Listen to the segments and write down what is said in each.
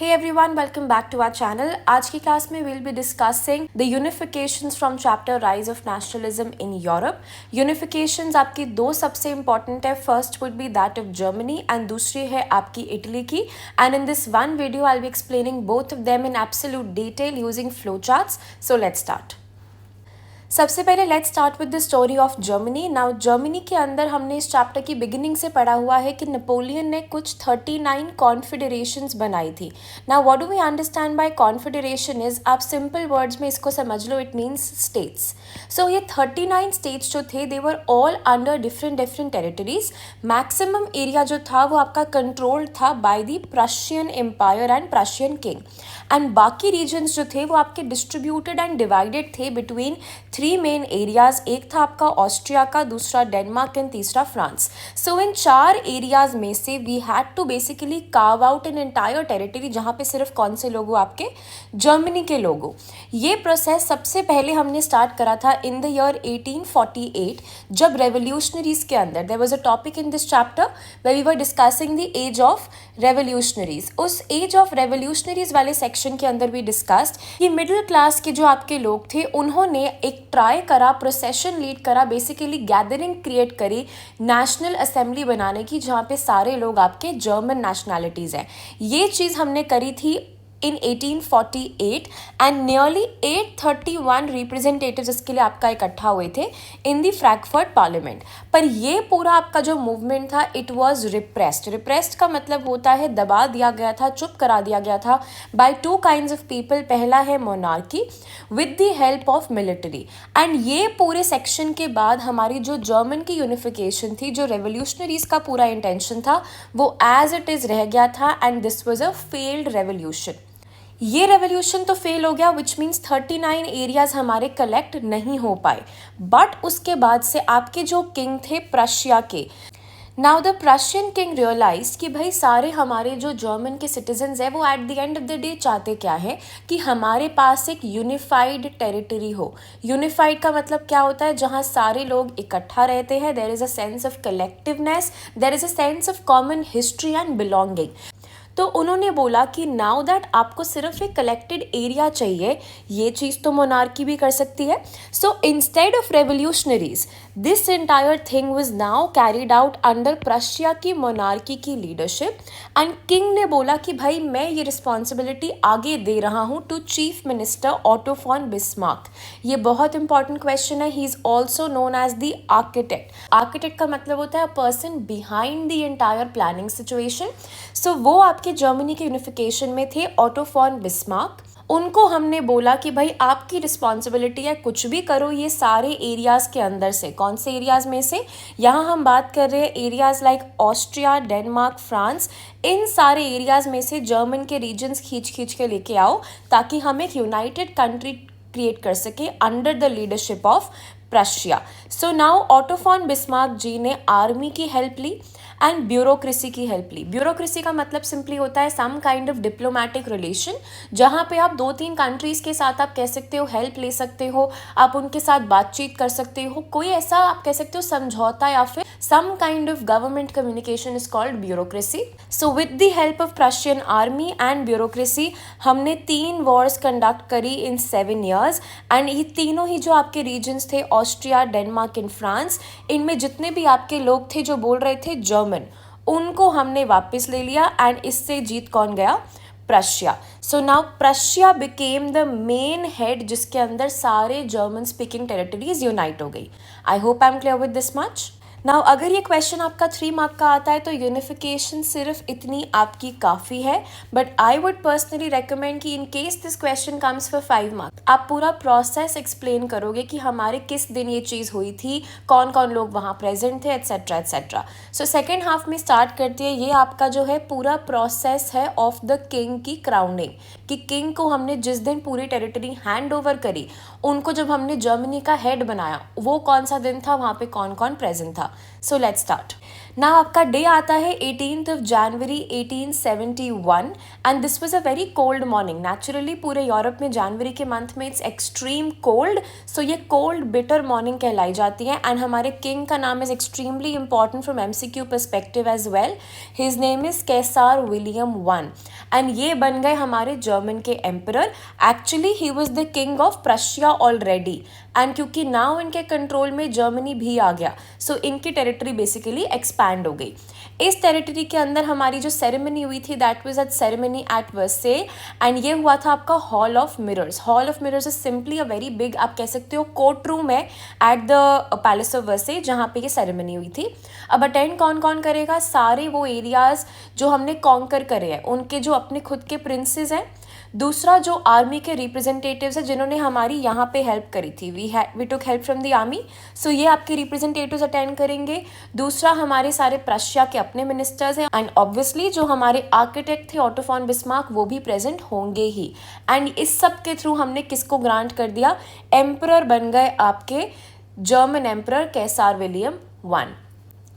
Hey everyone, welcome back to our channel. आज की class में we'll be discussing the unifications from chapter Rise of Nationalism in Europe. Unifications आपकी दो सबसे important है. First would be that of Germany and दूसरी है आपकी Italy की. And in this one video, I'll be explaining both of them in absolute detail using flowcharts. So let's start. सबसे पहले let's start with the story of Germany. Now Germany के अंदर हमने इस चैप्टर की बिगिनिंग से पढ़ा हुआ है कि नेपोलियन ने कुछ 39 कॉन्फेडरेशंस बनाई थी. Now what do we understand by confederation is, आप सिंपल वर्ड्स में इसको समझ लो, इट मीन्स स्टेट्स. सो ये 39 स्टेट्स जो थे they were all under different territories. Maximum area जो था वो आपका कंट्रोल्ड था by the Prussian empire and Prussian king. And बाकी रीजन्स जो थे वो आपके डिस्ट्रीब्यूटेड एंड डिवाइडेड थे बिटवीन 3 मेन एरियाज. एक था आपका ऑस्ट्रिया का, दूसरा डेनमार्क एंड तीसरा फ्रांस. सो इन 4 एरियाज में से we had to basically carve out an entire territory जहाँ पे सिर्फ कौन से लोग हो, आपके जर्मनी के लोग हो. ये प्रोसेस सबसे पहले हमने स्टार्ट करा था इन द ईयर 1848 जब रेवोल्यूशनरीज के अंदर there was a topic in this chapter where we were discussing the age of revolutionaries. उस एज ऑफ रेवोल्यूशनरीज वाले सेक्शन के अंदर भी डिस्कस्ड कि मिडिल क्लास के जो आपके लोग थे उन्होंने एक ट्राई करा, प्रोसेशन लीड करा, बेसिकली गैदरिंग क्रिएट करी नेशनल असेंबली बनाने की जहाँ पे सारे लोग आपके जर्मन नेशनैलिटीज़ हैं. ये चीज़ हमने करी थी in 1848 and nearly 831 representatives इसके लिए आपका इकट्ठा हुए थे in the Frankfurt Parliament. पर ये पूरा आपका जो मूवमेंट था it was repressed. repressed का मतलब होता है दबा दिया गया था, चुप करा दिया गया था by 2 kinds of people. पहला है monarchy with the help of military. and ये पूरे सेक्शन के बाद हमारी जो जर्मन की यूनिफिकेशन थी, जो रेवोल्यूशनरीज का पूरा इंटेंशन था वो एज इट इज़ रह गया था and this was a failed revolution. ये रेवोल्यूशन तो फेल हो गया विच मीन्स 39 एरियाज हमारे कलेक्ट नहीं हो पाए. बट उसके बाद से आपके जो किंग थे प्रशिया के, now the Prussian king realize कि भाई सारे हमारे जो जर्मन के सिटीजन्स हैं वो eight the end of the day चाहते क्या है कि हमारे पास एक यूनिफाइड टेरिटरी हो. यूनिफाइड का मतलब क्या होता है, जहाँ सारे लोग इकट्ठा रहते हैं, there is a sense of collectiveness, there is a sense of common history and belonging. तो उन्होंने बोला कि नाउ दैट आपको सिर्फ एक कलेक्टेड एरिया चाहिए. ये चीज़ तो मोनार्की भी कर सकती है. So instead of revolutionaries this entire thing was now carried out under Prussia की मोनार्की की लीडरशिप. एंड किंग ने बोला कि भाई मैं ये रिस्पॉन्सिबिलिटी आगे दे रहा हूँ to chief minister Otto von Bismarck. ये बहुत इंपॉर्टेंट क्वेश्चन है. He is also known as the architect. Architect का मतलब होता है a person behind the entire planning situation. So वो आपके जर्मनी के यूनिफिकेशन में थे ऑटो फॉन बिस्मार्क. उनको हमने बोला कि भाई आपकी रिस्पॉन्सिबिलिटी है, कुछ भी करो ये सारे एरियाज़ के अंदर से. कौन से एरियाज़ में से, यहाँ हम बात कर रहे हैं areas like Austria, Denmark, France. इन सारे एरियाज़ में से जर्मन के रीजन्स खींच के लेके आओ ताकि हम एक यूनाइटेड कंट्री क्रिएट कर सके under the leadership of Prussia. So now Otto von Bismarck ji ने आर्मी की हेल्प ली एंड ब्यूरोक्रेसी की हेल्प ली. ब्यूरोक्रेसी का मतलब सिंपली होता है some kind of diplomatic relation, जहाँ पे आप 2-3 कंट्रीज़ के साथ आप कह सकते हो हेल्प ले सकते हो, आप उनके साथ बातचीत कर सकते हो. कोई ऐसा आप कह सकते हो समझौता या फिर some kind of government communication is called bureaucracy. So with the help of Prussian army and bureaucracy हमने 3 वॉर्स कंडक्ट करी इन 7 years. एंड ये तीनों ही जो आपके रीजन्स थे ऑस्ट्रिया, डेनमार्क एंड फ्रांस, इनमें जितने भी आपके लोग थे जो बोल रहे थे जर्मन, उनको हमने वापस ले लिया. एंड इससे जीत कौन गया, Prussia. So now Prussia became the main head जिसके अंदर सारे जर्मन स्पीकिंग टेरिटरीज यूनाइट हो गई. आई hope I am clear with this much. Now अगर ये क्वेश्चन आपका 3 मार्क का आता है तो यूनिफिकेशन सिर्फ इतनी आपकी काफ़ी है. But I would personally recommend कि in case this question comes for 5 marks आप पूरा प्रोसेस एक्सप्लेन करोगे कि हमारे किस दिन ये चीज़ हुई थी, कौन कौन लोग वहाँ प्रेजेंट थे, etcetera etcetera. So second half में स्टार्ट करती है. ये आपका जो है पूरा प्रोसेस है ऑफ द किंग की क्राउनिंग, कि किंग को हमने जिस दिन पूरी टेरिटरी हैंड ओवर करी, उनको जब हमने जर्मनी का हेड बनाया वो कौन सा दिन था, वहाँ पे कौन कौन प्रेजेंट था. So let's start. ना आपका डे आता है 18th January 1871 and this was a very cold morning. Naturally पूरे यूरोप में जनवरी के मंथ में इट्स एक्सट्रीम कोल्ड, सो ये कोल्ड बिटर मॉर्निंग कहलाई जाती है. एंड हमारे किंग का नाम is extremely important from MCQ perspective as well. His name is Kaiser William one and ये बन गए हमारे जर्मन के emperor. Actually he was the king of Prussia already, and क्योंकि नाउ इनके कंट्रोल में जर्मनी भी आ गया, सो इनकी टेरिटरी बेसिकली एक्सपैंड हो गई. इस टेरिटरी के अंदर हमारी जो सेरेमनी हुई थी that was at ceremony eight versus, and ये हुआ था आपका hall of mirrors. Hall of mirrors is simply a very big, आप कह सकते हो कोर्ट रूम है at the palace of versus जहाँ पे ये सेरेमनी हुई थी. अब अटेंड कौन कौन करेगा? सारे वो एरियाज जो हमने कॉन्कर करे हैं, उनके जो अपने खुद के प्रिंसेस हैं. दूसरा जो आर्मी के रिप्रेजेंटेटिव्स हैं जिन्होंने हमारी यहाँ पे हेल्प करी थी, we took help from the army, so ये आपके रिप्रेजेंटेटिव्स अटेंड करेंगे. दूसरा हमारे सारे प्रशिया के अपने मिनिस्टर्स हैं, एंड ऑब्वियसली जो हमारे आर्किटेक्ट थे ऑटो फॉन बिस्मार्क वो भी प्रेजेंट होंगे ही. एंड इस सब के थ्रू हमने किसको ग्रांट कर दिया? एम्परर बन गए आपके German emperor Kaiser William one.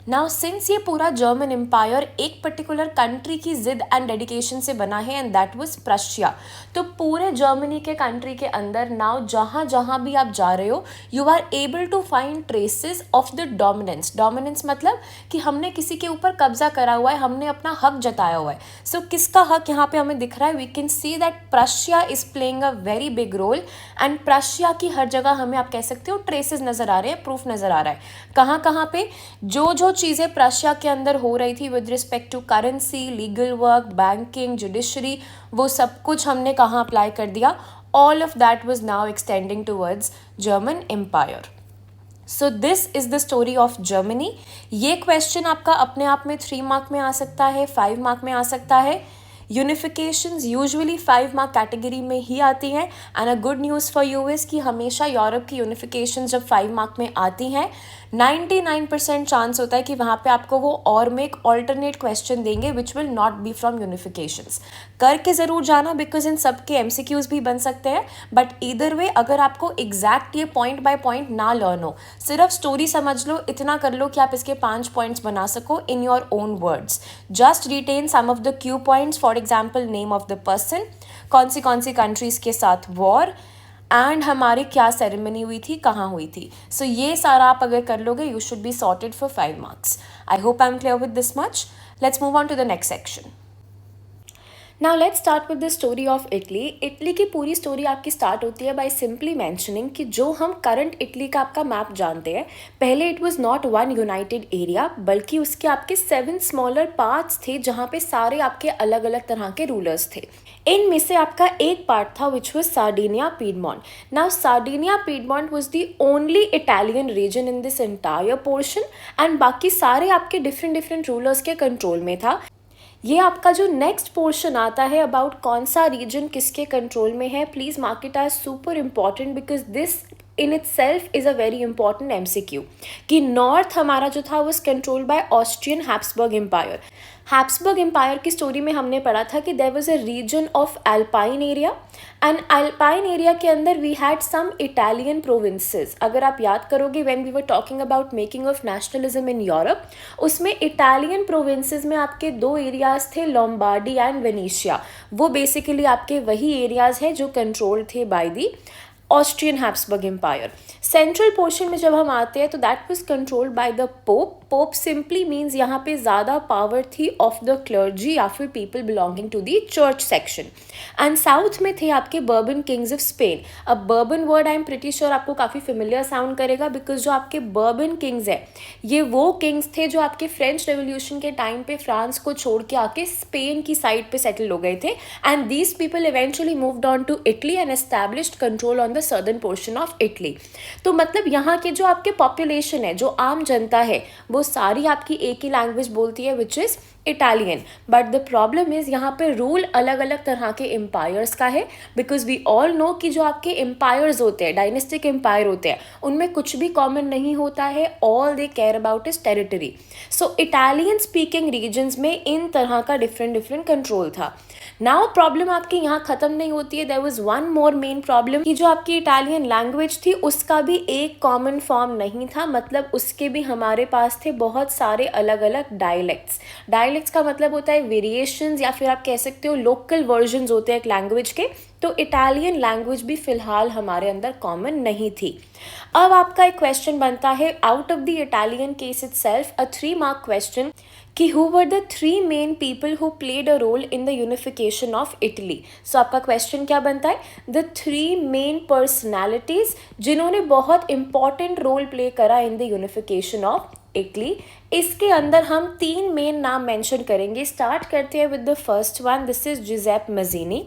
Now since ये पूरा जर्मन एम्पायर एक पर्टिकुलर कंट्री की जिद एंड डेडिकेशन से बना है एंड दैट वाज प्रशिया, तो पूरे जर्मनी के कंट्री के अंदर नाउ जहाँ जहाँ भी आप जा रहे हो you are able to find traces of the dominance. Dominance मतलब कि हमने किसी के ऊपर कब्जा करा हुआ है, हमने अपना हक जताया हुआ है. सो किसका हक यहाँ पे हमें दिख रहा है? We can see that Prussia is playing a very big role, and Prussia की हर जगह हमें आप कह सकते हो ट्रेसेस नजर आ रहे हैं, प्रूफ नजर आ रहा है. कहाँ कहाँ पे? जो चीज़ें प्रशिया के अंदर हो रही थी with respect to currency, legal work, banking, judiciary, वो सब कुछ हमने कहाँ अप्लाई कर दिया? All of that was now extending towards German empire. So this is the story of Germany. ये क्वेश्चन आपका अपने आप में 3 मार्क में आ सकता है, 5 मार्क में आ सकता है. यूनिफिकेशंस यूजुअली 5 मार्क कैटेगरी में ही आती हैं, and a good news for you is कि हमेशा यूरोप की यूनिफिकेशंस जब 5 मार्क में आती हैं 99% चांस होता है कि वहाँ पे आपको वो और में एक ऑल्टरनेट क्वेश्चन देंगे which will not be from unifications. करके ज़रूर जाना बिकॉज इन सब के एमसीक्यूज भी बन सकते हैं, बट ईदर वे अगर आपको एग्जैक्ट ये पॉइंट बाय पॉइंट ना लर्न हो, सिर्फ स्टोरी समझ लो, इतना कर लो कि आप इसके 5 पॉइंट्स बना सको in your own words. Just written some of the cue points, for example name of the person, कौन सी कंट्रीज के साथ वॉर, एंड हमारी क्या सेरेमनी हुई थी, कहाँ हुई थी. सो ये सारा आप अगर कर लोगे you should be sorted for 5 marks. I hope I am clear with this much. Let's move on to the next section. Now let's start with the story of Italy. Italy की पूरी स्टोरी आपकी start होती है by simply mentioning कि जो हम current Italy का आपका मैप जानते हैं, पहले it was not one United area बल्कि उसके आपके 7 स्मॉलर पार्ट्स थे जहाँ पे सारे आपके अलग अलग तरह के रूलर्स थे. इनमें से आपका एक पार्ट था which was Sardinia Piedmont. Now Sardinia Piedmont was the only Italian region in this entire portion, and बाकी सारे आपके डिफरेंट रूलर्स के कंट्रोल में था. ये आपका जो नेक्स्ट पोर्शन आता है अबाउट कौन सा रीजन किसके कंट्रोल में है, please mark it as super important because this in itself is a very important MCQ. कि नॉर्थ हमारा जो था was control by Austrian Habsburg empire. Habsburg empire की स्टोरी में हमने पढ़ा था कि there was a region of alpine area, and alpine area के अंदर we had some Italian provinces. अगर आप याद करोगे when we were talking about making of nationalism in Europe, उसमें इटालियन प्रोविंसेस में आपके 2 एरियाज थे, लोम्बार्डी एंड वेनेशिया. वो बेसिकली आपके वही एरियाज हैं जो कंट्रोल थे by the Austrian Habsburg empire. Central portion में जब हम आते हैं तो that was controlled by the Pope. Pope simply means यहाँ पे ज़्यादा पावर थी ऑफ द क्लर्जी या फिर people belonging to the church section. And south में थे आपके बर्बन किंग्स ऑफ स्पेन. अब Bourbon word I am pretty sure आपको काफ़ी फेमिलियर साउंड करेगा बिकॉज जो आपके बर्बन किंग्स है ये वो किंग्स थे जो आपके फ्रेंच रेवोल्यूशन के टाइम पे फ्रांस को छोड़ के आके स्पेन की साइड पे सेटल हो गए थे, and these people eventually moved on to Italy and established control on the southern portion of Italy. तो मतलब यहाँ के जो आपके पॉपुलेशन है, जो आम जनता है, वो सारी आपकी एक ही लैंग्वेज बोलती है which is Italian. But the problem is यहाँ पे रूल अलग अलग तरह के एम्पायर्स का है बिकॉज वी ऑल नो कि जो आपके एम्पायर्स होते हैं, डायनेस्टिक एम्पायर होते हैं, उनमें कुछ भी कॉमन नहीं होता है. All they care about is territory. So Italian speaking regions में इन तरह का डिफरेंट कंट्रोल था. नाउ प्रॉब्लम आपकी यहाँ खत्म नहीं होती है, there was one more main problem कि जो आपकी इटालियन लैंग्वेज थी उसका भी एक कॉमन फॉर्म नहीं था, मतलब उसके भी हमारे पास थे बहुत सारे अलग अलग डायलेक्ट्स। डायलेक्ट्स का मतलब होता है वेरिएशंस, या फिर आप कह सकते हो लोकल वर्जन्स होते हैं एक लैंग्वेज के। तो इटालियन लैंग्वेज भी फिलहाल हमारे अंदर कॉमन नहीं थी। अब आपका एक क्वेश्चन बनता है out of the Italian case itself, a 3 mark question, कि who were the 3 main people who played a role in the unification of Italy. So आपका क्वेश्चन क्या बनता है, द 3 मेन पर्सनैलिटीज जिन्होंने बहुत इंपॉर्टेंट रोल प्ले करा इन the unification of Italy. इसके अंदर हम 3 मेन नाम मेंशन करेंगे। स्टार्ट करते हैं with the first one, this is Giuseppe Mazzini.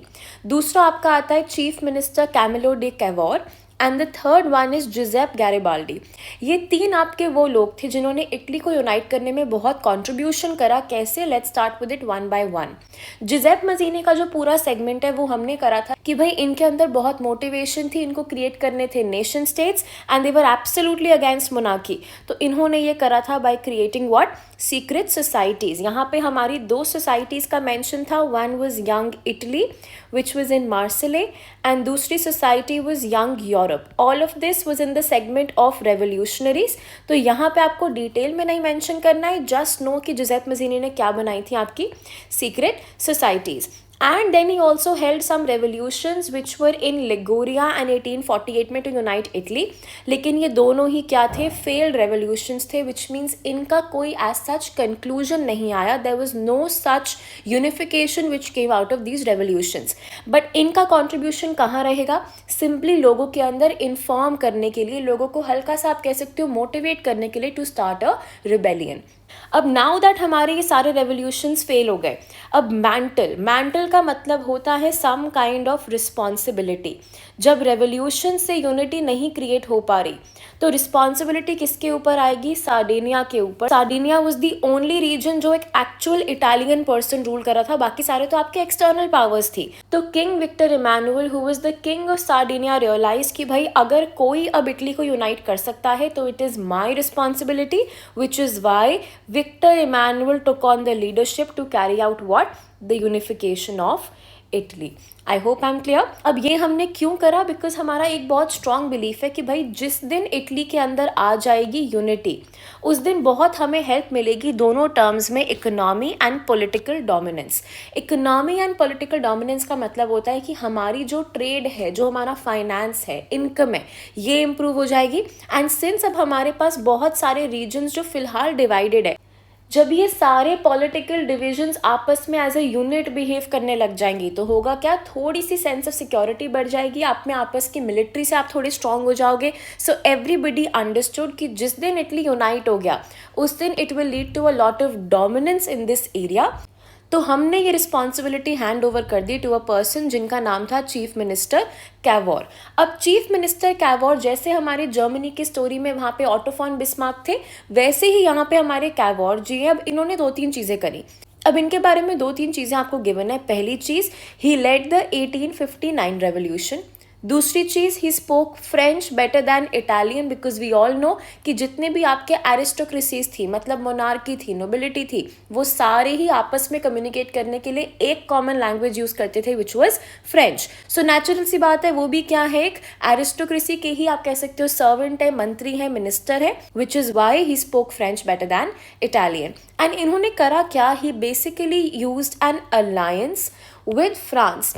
दूसरा आपका आता है chief minister Camillo di Cavour, and the third one is Giuseppe Garibaldi. ये 3 आपके वो लोग थे जिन्होंने इटली को यूनाइट करने में बहुत कंट्रीब्यूशन करा। कैसे, let's start with it one by one. Giuseppe Mazzini का जो पूरा सेगमेंट है वो हमने करा था कि भाई इनके अंदर बहुत मोटिवेशन थी, इनको क्रिएट करने थे nation states and they were absolutely against monarchy. तो इन्होंने ये करा था by creating what, secret societies. यहाँ पे हमारी 2 सोसाइटीज का मेंशन था, one was young Italy which was in Marseille and दूसरी society was Young Europe. All of this was in the segment of revolutionaries. तो यहाँ पे आपको डिटेल में नहीं मेंशन करना है, जस्ट नो कि जुजेप मजीनी ने क्या बनाई थी आपकी secret societies. And then he also held some revolutions which were in Liguria and 1848 में to unite Italy। लेकिन ये दोनों ही क्या थे, failed revolutions थे, which means इनका कोई as such conclusion नहीं आया। There was no such unification which came out of these revolutions। But इनका contribution कहाँ रहेगा, simply लोगों के अंदर inform करने के लिए, लोगों को हल्का सा आप कह सकते हो motivate करने के लिए to start a rebellion। अब नाउ दैट हमारे ये सारे रेवोल्यूशंस फेल हो गए, अब मैंटल का मतलब होता है सम काइंड ऑफ रिस्पॉन्सिबिलिटी। जब रेवोल्यूशन से यूनिटी नहीं क्रिएट हो पा रही तो रिस्पॉन्सिबिलिटी किसके ऊपर आएगी, सार्डिनिया के ऊपर। Sardinia was the only region जो एक एक्चुअल इटालियन पर्सन रूल कर रहा था, बाकी सारे तो आपके एक्सटर्नल पावर्स थी। तो king Victor Emmanuel who was the king of Sardinia realise कि भाई अगर कोई अब इटली को यूनाइट कर सकता है तो it is my responsibility, which is why Victor Emmanuel took on the leadership to carry out what? The unification of Italy. I hope I'm clear. अब ये हमने क्यों करा, बिकॉज हमारा एक बहुत स्ट्रॉन्ग बिलीफ है कि भाई जिस दिन इटली के अंदर आ जाएगी यूनिटी, उस दिन बहुत हमें हेल्प मिलेगी दोनों टर्म्स में, economy and political dominance. Economy and political dominance का मतलब होता है कि हमारी जो ट्रेड है, जो हमारा फाइनेंस है, इनकम है, ये इम्प्रूव हो जाएगी। एंड सिंस अब हमारे पास बहुत सारे रीजन्स जो फिलहाल डिवाइडेड है, जब ये सारे पॉलिटिकल डिविजन्स आपस में एज ए यूनिट बिहेव करने लग जाएंगी तो होगा क्या, थोड़ी सी सेंस ऑफ सिक्योरिटी बढ़ जाएगी, आप में आपस की मिलिट्री से आप थोड़े स्ट्रांग हो जाओगे। सो एवरीबडी अंडरस्टूड कि जिस दिन इटली यूनाइट हो गया उस दिन it will lead to a lot of dominance in this area. तो हमने ये रिस्पॉन्सिबिलिटी हैंड ओवर कर दी टू अ पर्सन जिनका नाम था चीफ मिनिस्टर कैवोर। अब चीफ मिनिस्टर कैवोर जैसे हमारे जर्मनी की स्टोरी में वहाँ पे ऑटो फॉन बिस्मार्क थे, वैसे ही यहाँ पे हमारे कैवोर जी हैं। अब इन्होंने 2-3 चीज़ें करी। अब इनके बारे में 2-3 चीज़ें आपको गिवन है। पहली चीज़, ही लेड द 1859 रेवोल्यूशन। दूसरी चीज़, he spoke French better than Italian, because we all know कि जितने भी आपके एरिस्टोक्रेसीज थी, मतलब मोनार्की थी, नोबिलिटी थी, वो सारे ही आपस में कम्युनिकेट करने के लिए एक कॉमन लैंग्वेज यूज़ करते थे, which was French. So natural सी बात है, वो भी क्या है, एक एरिस्टोक्रेसी के ही आप कह सकते हो सर्वेंट है, मंत्री है, मिनिस्टर है, which is why he spoke French better than Italian. And इन्होंने करा क्या, he basically used an alliance with France.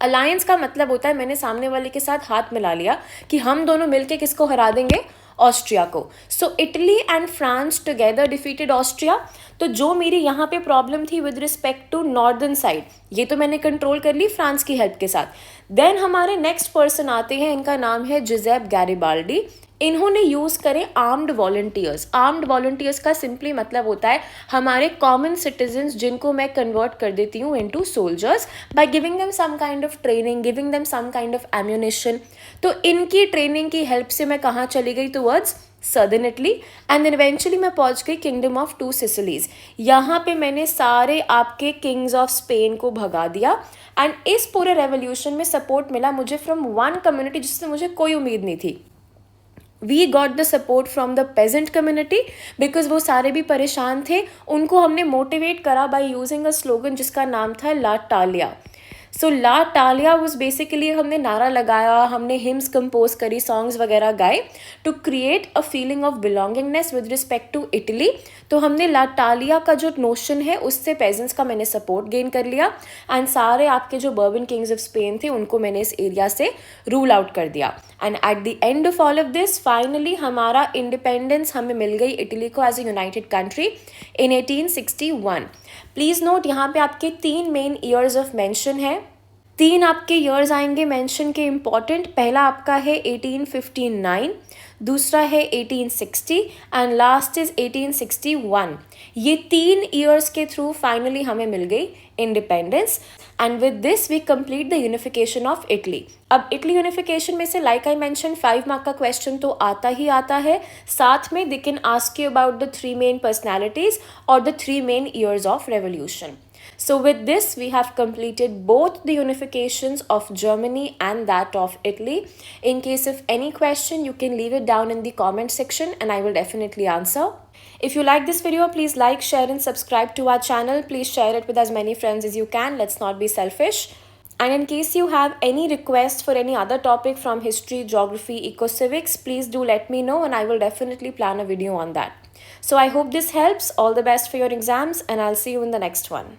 Alliance का मतलब होता है मैंने सामने वाले के साथ हाथ मिला लिया कि हम दोनों मिलके किसको हरा देंगे, ऑस्ट्रिया को। So Italy and France together defeated Austria. तो जो मेरी यहाँ पे प्रॉब्लम थी with respect to northern side, ये तो मैंने कंट्रोल कर ली फ्रांस की हेल्प के साथ। देन हमारे नेक्स्ट पर्सन आते हैं, इनका नाम है जुजेप गैरिबाल्डी। इन्होंने यूज़ करे आर्म्ड वॉलंटियर्स। आर्म्ड वॉलंटियर्स का सिंपली मतलब होता है हमारे कॉमन सिटीजन्स, जिनको मैं कन्वर्ट कर देती हूँ into soldiers by giving them some kind of training, giving them some kind of ammunition. तो इनकी ट्रेनिंग की हेल्प से मैं कहाँ चली गई, towards southern Italy, and then eventually मैं पहुंच गई किंगडम ऑफ 2 सिसिलीज। यहाँ पे मैंने सारे आपके किंग्स ऑफ स्पेन को भगा दिया। एंड इस पूरे रेवोल्यूशन में सपोर्ट मिला मुझे फ्रॉम वन कम्युनिटी जिससे मुझे कोई उम्मीद नहीं थी, we got the support from the peasant community because वो सारे भी परेशान थे. उनको हमने मोटिवेट करा बाय यूजिंग अ स्लोगन जिसका नाम था L'Italia. So L'Italia was basically, हमने नारा लगाया, हमने हिम्स कंपोज करी, सॉन्ग्स वगैरह गाए to create a feeling of belongingness with respect to Italy. तो हमने ला टालिया का जो नोशन है उससे पेजेंट्स का मैंने सपोर्ट गेन कर लिया एंड सारे आपके जो बर्बन किंग्स ऑफ स्पेन थे उनको मैंने इस एरिया से रूल आउट कर दिया. And at the end of all of this finally हमारा इंडिपेंडेंस हमें मिल गई इटली को as a united country in 1861. Please note यहाँ पे आपके 3 मेन ईयर्स ऑफ मेंशन है. 3 आपके ईयर्स आएंगे मेंशन के इम्पॉर्टेंट. पहला आपका है 1859, दूसरा है 1860 एंड लास्ट इज 1861. ये 3 ईयर्स के थ्रू फाइनली हमें मिल गई independence and with this we complete the unification of Italy. अब इटली यूनिफिकेशन में से लाइक आई मेंशन 5 मार्क का क्वेश्चन तो आता ही आता है. साथ में they can ask you about the 3 main personalities और the 3 main years of revolution. So with this, we have completed both the unifications of Germany and that of Italy. In case of any question, you can leave it down in the comment section and I will definitely answer. If you like this video, please like, share and subscribe to our channel. Please share it with as many friends as you can. Let's not be selfish. And in case you have any request for any other topic from history, geography, eco-civics, please do let me know and I will definitely plan a video on that. So I hope this helps. All the best for your exams and I'll see you in the next one.